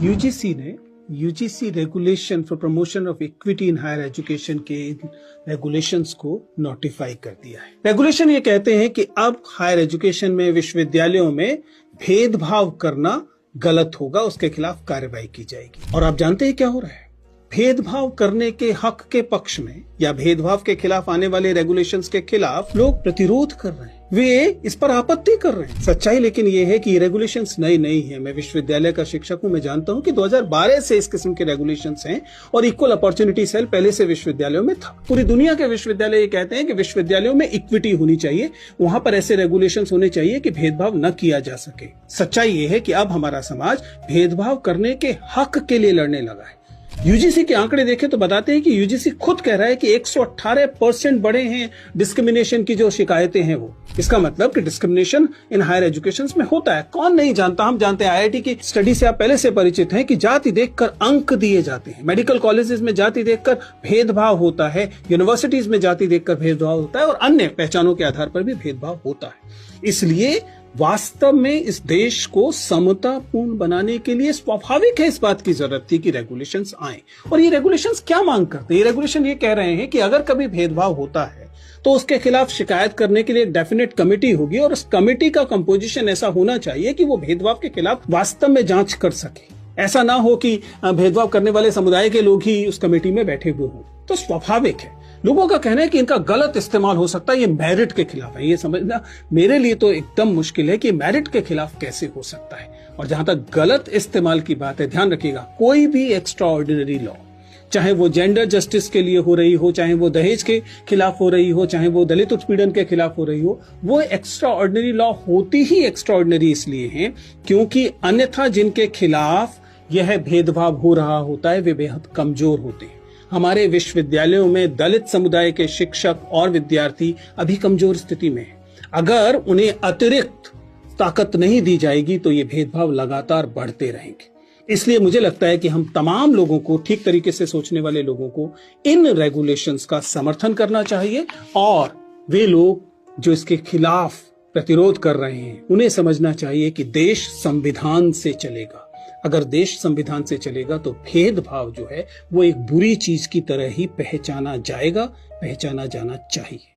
UGC ने UGC regulation for promotion of equity in higher education के regulations को notify कर दिया है। रेगुलेशन ये कहते हैं कि अब हायर एजुकेशन में विश्वविद्यालयों में भेदभाव करना गलत होगा, उसके खिलाफ कार्रवाई की जाएगी। और आप जानते हैं क्या हो रहा है? भेदभाव करने के हक के पक्ष में या भेदभाव के खिलाफ आने वाले रेगुलेशंस के खिलाफ लोग प्रतिरोध कर रहे हैं, वे इस पर आपत्ति कर रहे हैं। सच्चाई लेकिन ये है कि ये रेगुलेशंस नई नहीं है। मैं विश्वविद्यालय का शिक्षक हूं, मैं जानता हूं कि 2012 से इस किस्म के रेगुलेशंस हैं और इक्वल अपॉर्चुनिटी सेल पहले से विश्वविद्यालयों में था। पूरी दुनिया के विश्वविद्यालय ये कहते हैं कि विश्वविद्यालयों में इक्विटी होनी चाहिए, वहां पर ऐसे रेगुलेशंस होने चाहिए कि भेदभाव न किया जा सके। सच्चाई ये है कि अब हमारा समाज भेदभाव करने के हक के लिए लड़ने लगा है। यूजीसी के आंकड़े देखें तो बताते हैं कि यूजीसी खुद कह रहा है कि 118% बढ़े हैं डिस्क्रिमिनेशन की जो शिकायतें हैं वो। इसका मतलब कि डिस्क्रिमिनेशन इन हायर एजुकेशन में होता है। कौन नहीं जानता, हम जानते हैं। आईआईटी की स्टडी से आप पहले से परिचित हैं कि जाति देखकर अंक दिए जाते हैं। मेडिकल कॉलेजेस में जाति देखकर भेदभाव होता है, यूनिवर्सिटीज में जाति देखकर भेदभाव होता है और अन्य पहचानों के आधार पर भी भेदभाव होता है। इसलिए वास्तव में इस देश को समतापूर्ण बनाने के लिए स्वाभाविक है, इस बात की जरूरत थी कि रेगुलेशंस आए। और ये रेगुलेशंस क्या मांग करते हैं? ये रेगुलेशन ये कह रहे हैं कि अगर कभी भेदभाव होता है तो उसके खिलाफ शिकायत करने के लिए एक डेफिनेट कमेटी होगी और उस कमेटी का कंपोजिशन ऐसा होना चाहिए कि वो भेदभाव के खिलाफ वास्तव में जांच कर सके। ऐसा ना हो कि भेदभाव करने वाले समुदाय के लोग ही उस कमेटी में बैठे हुए हों। तो स्वाभाविक है, लोगों का कहना है कि इनका गलत इस्तेमाल हो सकता है, ये मेरिट के खिलाफ है। ये समझना मेरे लिए तो एकदम मुश्किल है कि मेरिट के खिलाफ कैसे हो सकता है। और जहां तक गलत इस्तेमाल की बात है, ध्यान रखिएगा, कोई भी एक्स्ट्रा ऑर्डिनरी लॉ, चाहे वो जेंडर जस्टिस के लिए हो रही हो, चाहे वो दहेज के खिलाफ हो रही हो, चाहे वो दलित उत्पीड़न के खिलाफ हो रही हो, वो एक्स्ट्रा ऑर्डिनरी लॉ होती ही एक्स्ट्रा ऑर्डिनरी इसलिए है क्योंकि अन्यथा जिनके खिलाफ यह भेदभाव हो रहा होता है वे बेहद कमजोर होते हैं। हमारे विश्वविद्यालयों में दलित समुदाय के शिक्षक और विद्यार्थी अभी कमजोर स्थिति में हैं। अगर उन्हें अतिरिक्त ताकत नहीं दी जाएगी तो ये भेदभाव लगातार बढ़ते रहेंगे। इसलिए मुझे लगता है कि हम तमाम लोगों को, ठीक तरीके से सोचने वाले लोगों को, इन रेगुलेशंस का समर्थन करना चाहिए और वे लोग जो इसके खिलाफ प्रतिरोध कर रहे हैं उन्हें समझना चाहिए कि देश संविधान से चलेगा। अगर देश संविधान से चलेगा तो भेदभाव जो है वो एक बुरी चीज की तरह ही पहचाना जाएगा, पहचाना जाना चाहिए।